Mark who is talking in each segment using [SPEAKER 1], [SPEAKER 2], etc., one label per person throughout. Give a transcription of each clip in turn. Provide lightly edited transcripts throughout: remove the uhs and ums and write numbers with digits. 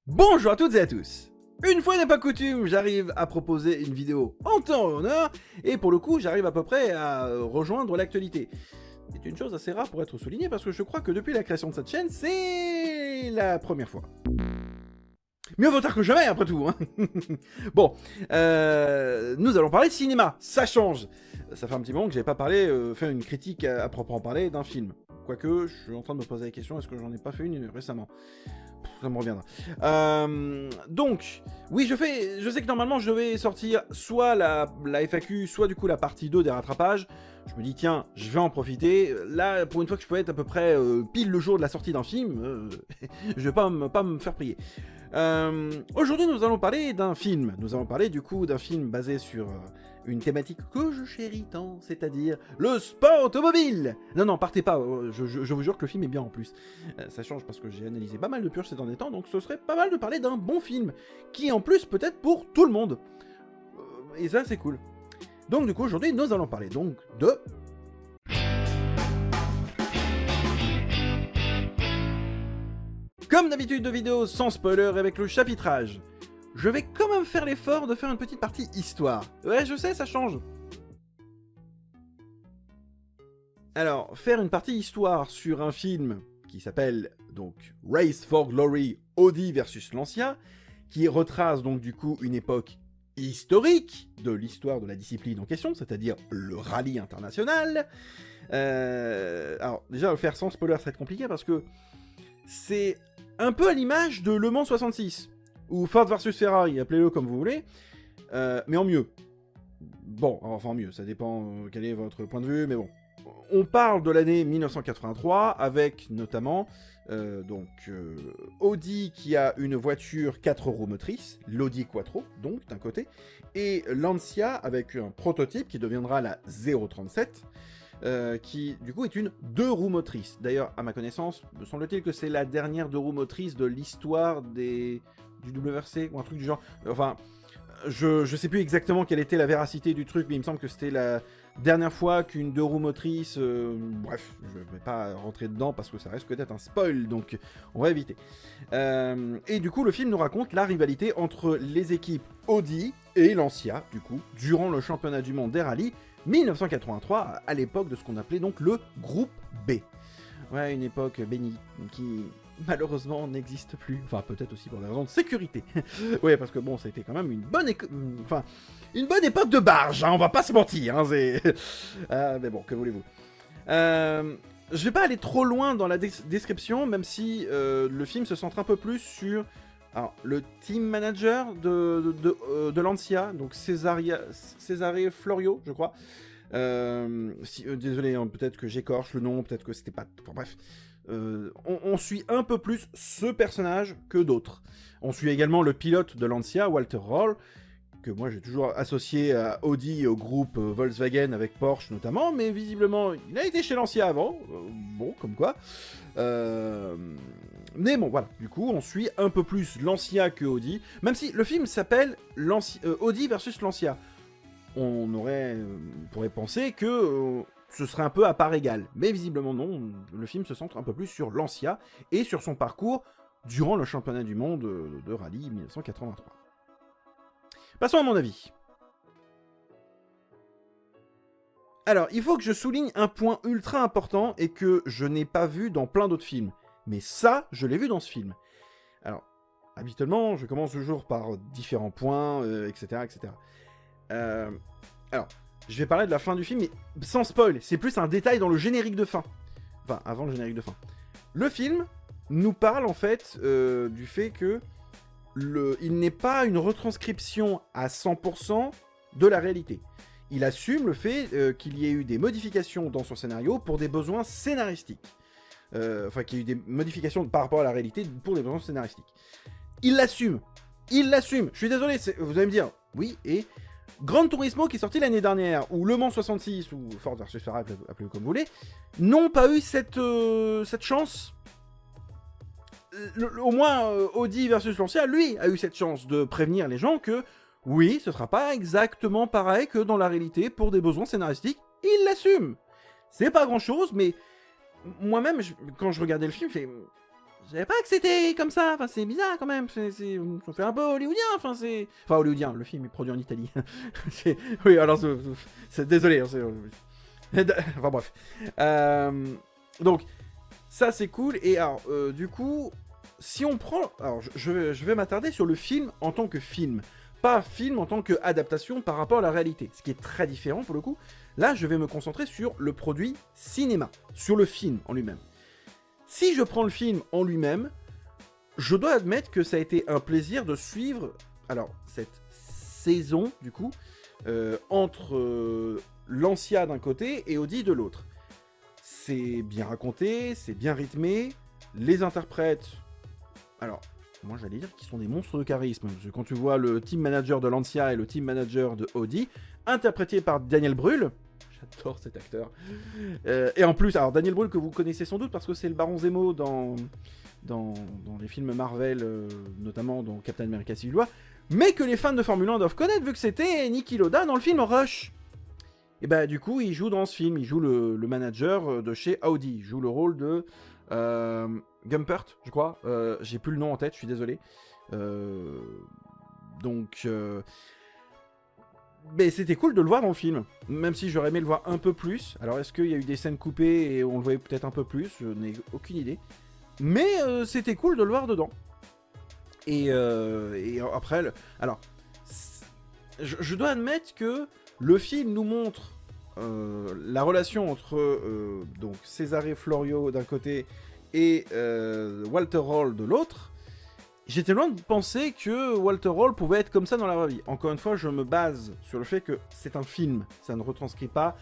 [SPEAKER 1] Bonjour à toutes et à tous. Une fois n'est pas coutume, j'arrive à proposer une vidéo en temps et en heure, et pour le coup, j'arrive à peu près à rejoindre l'actualité. C'est une chose assez rare pour être soulignée parce que je crois que depuis la création de cette chaîne, c'est la première fois. Mieux vaut tard que jamais, après tout. Hein. Bon, nous allons parler de cinéma, ça change. Ça fait un petit moment que j'avais pas parlé, fait une critique à proprement parler d'un film. Quoique, je suis en train de me poser la question, est-ce que j'en ai pas fait une récemment ? Ça me reviendra. Donc, oui, je sais que normalement je vais sortir soit la FAQ, soit du coup la partie 2 des rattrapages. Je me dis, tiens, je vais en profiter. Là, pour une fois que je peux être à peu près pile le jour de la sortie d'un film, je vais pas me faire prier. Aujourd'hui, nous allons parler d'un film. Nous allons parler du coup d'un film basé sur une thématique que je chéris tant, c'est-à-dire le sport automobile. Non, partez pas, je vous jure que le film est bien en plus. Ça change parce que j'ai analysé pas mal de purges ces derniers temps, donc ce serait pas mal de parler d'un bon film, qui en plus peut être pour tout le monde. Et ça, c'est cool. Donc du coup, aujourd'hui, nous allons parler donc de... Comme d'habitude de vidéos sans spoiler avec le chapitrage. Je vais quand même faire l'effort de faire une petite partie histoire. Ouais, je sais, ça change. Alors, faire une partie histoire sur un film qui s'appelle donc Race for Glory, Audi versus Lancia, qui retrace donc du coup une époque historique de l'histoire de la discipline en question, c'est-à-dire le rallye international. Alors, déjà, le faire sans spoiler, ça va être compliqué parce que c'est un peu à l'image de Le Mans 66, ou Ford versus Ferrari, appelez-le comme vous voulez, mais en mieux. Bon, enfin mieux, ça dépend quel est votre point de vue, mais bon. On parle de l'année 1983, avec notamment Audi qui a une voiture 4 roues motrices, l'Audi Quattro, donc d'un côté, et Lancia avec un prototype qui deviendra la 037, qui du coup est une 2 roues motrices. D'ailleurs, à ma connaissance, me semble-t-il que c'est la dernière 2 roues motrices de l'histoire du WRC, ou un truc du genre. Enfin, je sais plus exactement quelle était la véracité du truc, mais il me semble que c'était la dernière fois qu'une 2 roues motrices... bref, je vais pas rentrer dedans parce que ça risque d'être un spoil, donc on va éviter. Et du coup, le film nous raconte la rivalité entre les équipes Audi et Lancia, du coup, durant le championnat du monde des rallyes 1983, à l'époque de ce qu'on appelait donc le groupe B. Ouais, une époque bénie qui malheureusement n'existe plus. Enfin, peut-être aussi pour des raisons de sécurité. Ouais, parce que bon, c'était quand même une bonne époque de barge, hein, on va pas se mentir. Hein, mais bon, que voulez-vous. Je vais pas aller trop loin dans la description, même si le film se centre un peu plus sur le team manager de Lancia, donc Cesare Florio, je crois. Désolé, hein, peut-être que j'écorche le nom, peut-être que c'était pas... Enfin, bref. On suit un peu plus ce personnage que d'autres. On suit également le pilote de Lancia, Walter Röhrl, que moi j'ai toujours associé à Audi et au groupe Volkswagen avec Porsche notamment, mais visiblement il a été chez Lancia avant, bon comme quoi. Mais bon voilà, du coup on suit un peu plus Lancia que Audi, même si le film s'appelle Audi versus Lancia. On pourrait penser que ce serait un peu à part égale, mais visiblement non, le film se centre un peu plus sur Lancia et sur son parcours durant le championnat du monde de rallye 1983. Passons à mon avis. Alors, il faut que je souligne un point ultra important et que je n'ai pas vu dans plein d'autres films. Mais ça, je l'ai vu dans ce film. Alors, habituellement, je commence toujours par différents points, etc. etc. Alors, je vais parler de la fin du film, mais sans spoil, c'est plus un détail dans le générique de fin. Enfin, avant le générique de fin. Le film nous parle en fait du fait que il n'est pas une retranscription à 100% de la réalité. Il assume le fait qu'il y ait eu des modifications dans son scénario pour des besoins scénaristiques. Enfin, qu'il y ait eu des modifications par rapport à la réalité pour des besoins scénaristiques. Il l'assume. Il l'assume. Je suis désolé, vous allez me dire, oui, et... Gran Turismo qui est sorti l'année dernière, ou Le Mans 66, ou Ford versus Ferrari, appelez-le comme vous voulez, n'ont pas eu cette chance. Au moins, Audi versus Lancia, lui, a eu cette chance de prévenir les gens que, oui, ce sera pas exactement pareil que dans la réalité pour des besoins scénaristiques. Il l'assume. C'est pas grand-chose, mais moi-même, quand je regardais le film, je savais pas que c'était comme ça, enfin c'est bizarre quand même, on fait un peu hollywoodien, enfin hollywoodien, le film est produit en Italie. Oui, alors désolé, hein, enfin bref. Donc, ça c'est cool, et alors, du coup, si on prend, alors je vais m'attarder sur le film en tant que film, pas film en tant qu'adaptation par rapport à la réalité, ce qui est très différent pour le coup. Là, je vais me concentrer sur le produit cinéma, sur le film en lui-même. Si je prends le film en lui-même, je dois admettre que ça a été un plaisir de suivre, alors, cette saison, du coup, entre Lancia d'un côté et Audi de l'autre. C'est bien raconté, c'est bien rythmé, les interprètes, alors, moi j'allais dire qu'ils sont des monstres de charisme, parce que quand tu vois le team manager de Lancia et le team manager de Audi, interprété par Daniel Brühl, j'adore cet acteur, et en plus, alors Daniel Brühl que vous connaissez sans doute parce que c'est le Baron Zemo dans les films Marvel, notamment dans Captain America Civil War, mais que les fans de Formule 1 doivent connaître vu que c'était Niki Lauda dans le film Rush. Et bah du coup, il joue dans ce film, il joue le manager de chez Audi, il joue le rôle de Gumpert, je crois, j'ai plus le nom en tête, je suis désolé. Mais c'était cool de le voir dans le film, même si j'aurais aimé le voir un peu plus. Alors est-ce qu'il y a eu des scènes coupées et on le voyait peut-être un peu plus, je n'ai aucune idée. Mais c'était cool de le voir dedans. Et après, alors, je dois admettre que le film nous montre la relation entre donc Cesare Florio d'un côté et Walter Hall de l'autre. J'étais loin de penser que Walter Hall pouvait être comme ça dans la vraie vie. Encore une fois, je me base sur le fait que c'est un film, ça ne retranscrit pas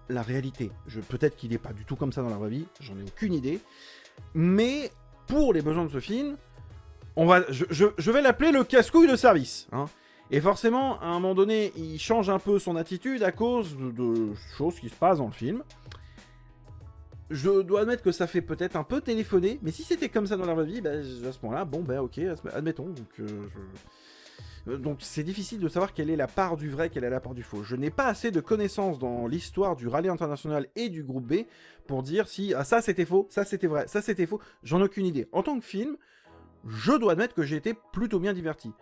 [SPEAKER 1] la réalité. Peut-être qu'il n'est pas du tout comme ça dans la vraie vie, j'en ai aucune idée. Mais pour les besoins de ce film, je vais l'appeler le casse-couille de service. Hein. Et forcément, à un moment donné, il change un peu son attitude à cause de choses qui se passent dans le film. Je dois admettre que ça fait peut-être un peu téléphoner, mais si c'était comme ça dans la vraie vie, bah, à ce moment-là, bon, bah ok, admettons. Donc c'est difficile de savoir quelle est la part du vrai, quelle est la part du faux. Je n'ai pas assez de connaissances dans l'histoire du rallye international et du groupe B pour dire si ça c'était faux, ça c'était vrai, ça c'était faux. J'en ai aucune idée. En tant que film, je dois admettre que j'ai été plutôt bien diverti.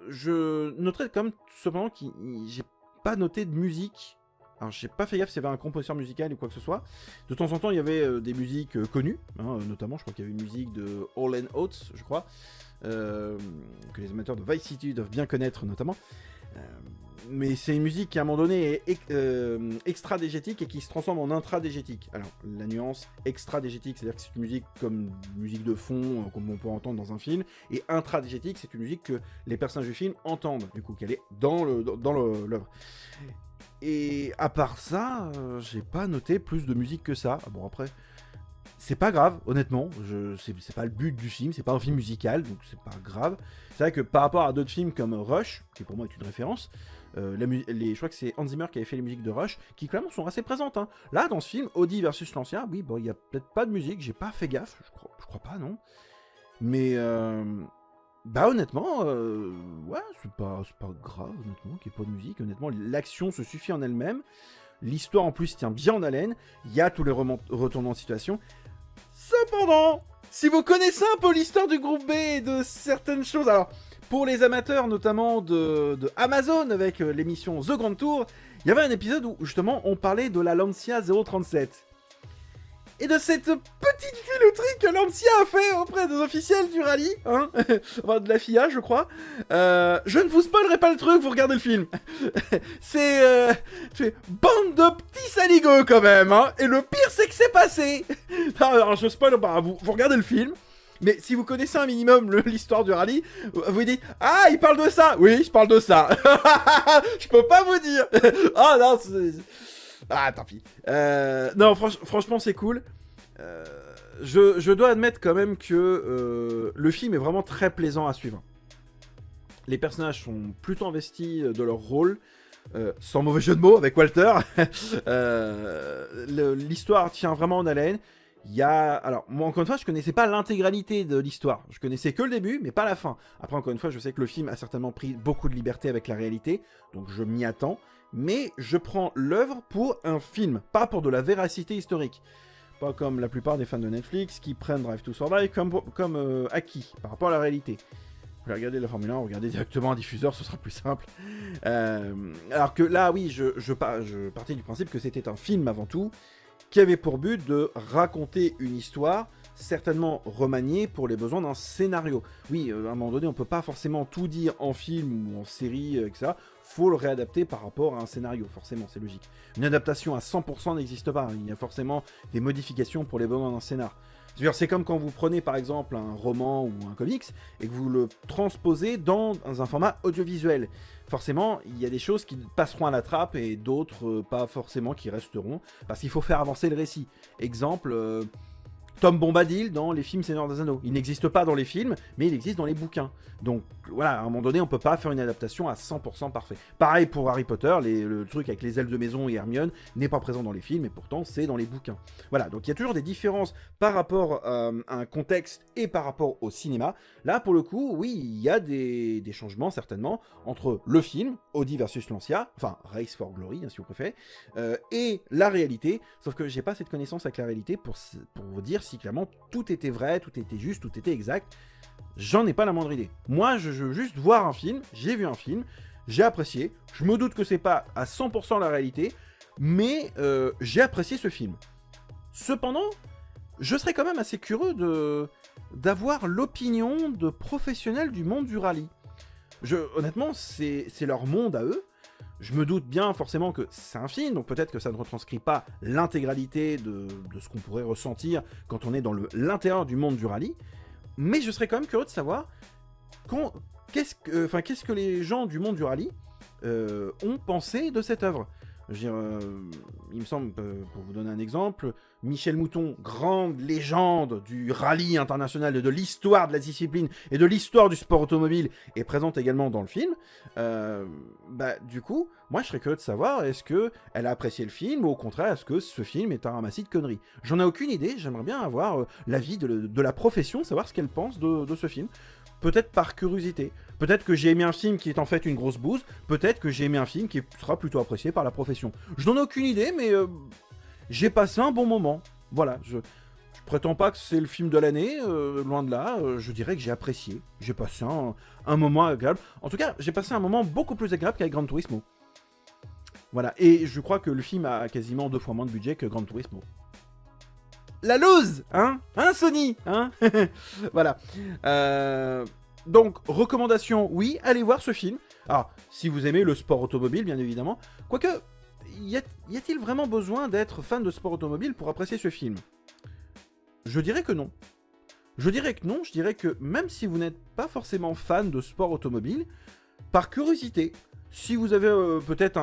[SPEAKER 1] Je noterai comme cependant que j'ai pas noté de musique. Alors j'ai pas fait gaffe s'il y avait un compositeur musical ou quoi que ce soit. De temps en temps il y avait des musiques connues, hein, notamment je crois qu'il y avait une musique de Hall & Oates, je crois, que les amateurs de Vice City doivent bien connaître notamment. Mais c'est une musique qui à un moment donné est extra-dégétique et qui se transforme en intra-dégétique. Alors la nuance extra-dégétique, c'est-à-dire que c'est une musique comme musique de fond, comme on peut entendre dans un film, et intra-dégétique, c'est une musique que les personnages du film entendent, du coup qu'elle est dans l'œuvre. Et à part ça, j'ai pas noté plus de musique que ça. Ah bon après, c'est pas grave, honnêtement. C'est pas le but du film, c'est pas un film musical, donc c'est pas grave. C'est vrai que par rapport à d'autres films comme Rush, qui pour moi est une référence, je crois que c'est Hans Zimmer qui avait fait les musiques de Rush, qui clairement sont assez présentes. Hein. Là, dans ce film, Audi versus Lancia, oui, bon, il y a peut-être pas de musique, j'ai pas fait gaffe, je crois pas, non. Mais bah honnêtement, ouais, c'est pas grave, honnêtement, qu'il n'y ait pas de musique. Honnêtement, l'action se suffit en elle-même. L'histoire, en plus, tient bien en haleine. Il y a tous les retournements de situation. Cependant, si vous connaissez un peu l'histoire du groupe B et de certaines choses... Alors, pour les amateurs, notamment de Amazon, avec l'émission The Grand Tour, il y avait un épisode où, justement, on parlait de la Lancia 037. Et de cette petite filouterie que Lancia a fait auprès des officiels du rallye, hein, enfin de la FIA je crois, je ne vous spoilerai pas le truc, vous regardez le film. C'est bande de petits saligots quand même, hein, et le pire c'est que c'est passé. Alors je spoil pas, vous regardez le film, mais si vous connaissez un minimum l'histoire du rallye, vous dites « Ah, il parle de ça !» Oui, je parle de ça. Je peux pas vous dire. Ah non, ah, tant pis. Non, franchement, c'est cool. Je dois admettre quand même que le film est vraiment très plaisant à suivre. Les personnages sont plutôt investis de leur rôle, sans mauvais jeu de mots avec Walter. L'histoire tient vraiment en haleine. Alors, moi, encore une fois, je connaissais pas l'intégralité de l'histoire. Je connaissais que le début, mais pas la fin. Après, encore une fois, je sais que le film a certainement pris beaucoup de liberté avec la réalité, donc je m'y attends. Mais je prends l'œuvre pour un film, pas pour de la véracité historique. Pas comme la plupart des fans de Netflix qui prennent Drive to Survive comme acquis par rapport à la réalité. Vous voulez regarder la Formule 1, regardez directement un diffuseur, ce sera plus simple. Alors que là, oui, je partais du principe que c'était un film avant tout, qui avait pour but de raconter une histoire, certainement remaniée pour les besoins d'un scénario. Oui, à un moment donné, on peut pas forcément tout dire en film ou en série, etc. Faut le réadapter par rapport à un scénario, forcément, c'est logique. Une adaptation à 100% n'existe pas, il y a forcément des modifications pour les besoins d'un scénar. C'est comme quand vous prenez par exemple un roman ou un comics et que vous le transposez dans un format audiovisuel. Forcément, il y a des choses qui passeront à la trappe et d'autres pas forcément qui resteront parce qu'il faut faire avancer le récit. Exemple, Tom Bombadil dans les films Seigneur des Anneaux. Il n'existe pas dans les films, mais il existe dans les bouquins. Donc voilà, à un moment donné, on peut pas faire une adaptation à 100% parfait. Pareil pour Harry Potter, le truc avec les elfes de maison et Hermione n'est pas présent dans les films, et pourtant c'est dans les bouquins. Voilà, donc il y a toujours des différences par rapport à un contexte et par rapport au cinéma. Là, pour le coup, oui, il y a des changements certainement entre le film, Audi versus Lancia, enfin Race for Glory, hein, si vous préférez, et la réalité, sauf que j'ai pas cette connaissance avec la réalité pour vous dire si clairement tout était vrai, tout était juste, tout était exact. J'en ai pas la moindre idée. Moi, je veux juste voir un film, j'ai vu un film, j'ai apprécié, je me doute que c'est pas à 100% la réalité, mais j'ai apprécié ce film. Cependant, je serais quand même assez curieux d'avoir l'opinion de professionnels du monde du rallye. Honnêtement, c'est leur monde à eux. Je me doute bien forcément que c'est un film, donc peut-être que ça ne retranscrit pas l'intégralité de ce qu'on pourrait ressentir quand on est dans l'intérieur du monde du rallye, mais je serais quand même curieux de savoir qu'est-ce que les gens du monde du rallye ont pensé de cette œuvre. Je veux dire, il me semble, pour vous donner un exemple, Michel Mouton, grande légende du rallye international et de l'histoire de la discipline et de l'histoire du sport automobile, est présente également dans le film. Du coup, moi je serais curieux de savoir, est-ce qu'elle a apprécié le film ou au contraire, est-ce que ce film est un ramassis de conneries? J'en ai aucune idée, j'aimerais bien avoir l'avis de la profession, savoir ce qu'elle pense de ce film. Peut-être par curiosité. Peut-être que j'ai aimé un film qui est en fait une grosse bouse. Peut-être que j'ai aimé un film qui sera plutôt apprécié par la profession. Je n'en ai aucune idée, mais j'ai passé un bon moment. Voilà, je prétends pas que c'est le film de l'année, loin de là. Je dirais que j'ai apprécié. J'ai passé un moment agréable. En tout cas, j'ai passé un moment beaucoup plus agréable qu'avec Gran Turismo. Voilà, et je crois que le film a quasiment 2 fois moins de budget que Gran Turismo. La loose, hein Sony, hein Voilà. Donc, recommandation, oui, allez voir ce film. Alors, si vous aimez le sport automobile, bien évidemment. Quoique, y a-t-il vraiment besoin d'être fan de sport automobile pour apprécier ce film? Je dirais que non. Je dirais que même si vous n'êtes pas forcément fan de sport automobile, par curiosité, si vous avez peut-être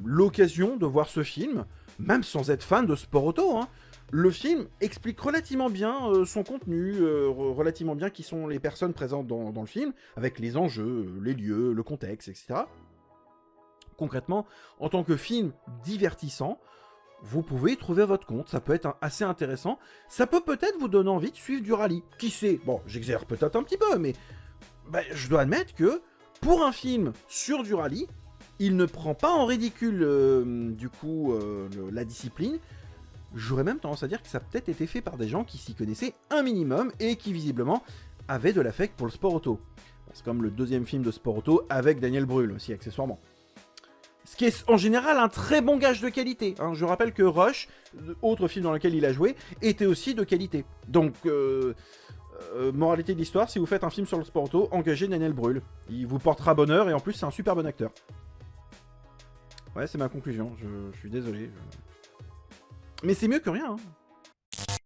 [SPEAKER 1] l'occasion de voir ce film, même sans être fan de sport auto, hein, le film explique relativement bien son contenu, relativement bien qui sont les personnes présentes dans le film, avec les enjeux, les lieux, le contexte, etc. Concrètement, en tant que film divertissant, vous pouvez y trouver votre compte, ça peut être assez intéressant, ça peut peut-être vous donner envie de suivre du rallye, qui sait, bon, j'exagère peut-être un petit peu, mais je dois admettre que, pour un film sur du rallye, il ne prend pas en ridicule, la discipline. J'aurais même tendance à dire que ça a peut-être été fait par des gens qui s'y connaissaient un minimum et qui, visiblement, avaient de l'affect pour le sport auto. C'est comme le deuxième film de sport auto avec Daniel Brühl, aussi, accessoirement. Ce qui est, en général, un très bon gage de qualité. Hein. Je rappelle que Rush, autre film dans lequel il a joué, était aussi de qualité. Donc, moralité de l'histoire, si vous faites un film sur le sport auto, engagez Daniel Brühl. Il vous portera bonheur et en plus, c'est un super bon acteur. Ouais, c'est ma conclusion. Je suis désolé. Mais c'est mieux que rien. Hein.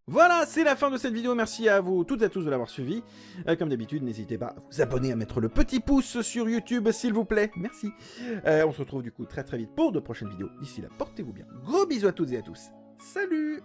[SPEAKER 1] Voilà, c'est la fin de cette vidéo. Merci à vous toutes et à tous de l'avoir suivi. Comme d'habitude, n'hésitez pas à vous abonner, à mettre le petit pouce sur YouTube, s'il vous plaît. Merci. On se retrouve du coup très très vite pour de prochaines vidéos. D'ici là, portez-vous bien. Gros bisous à toutes et à tous. Salut!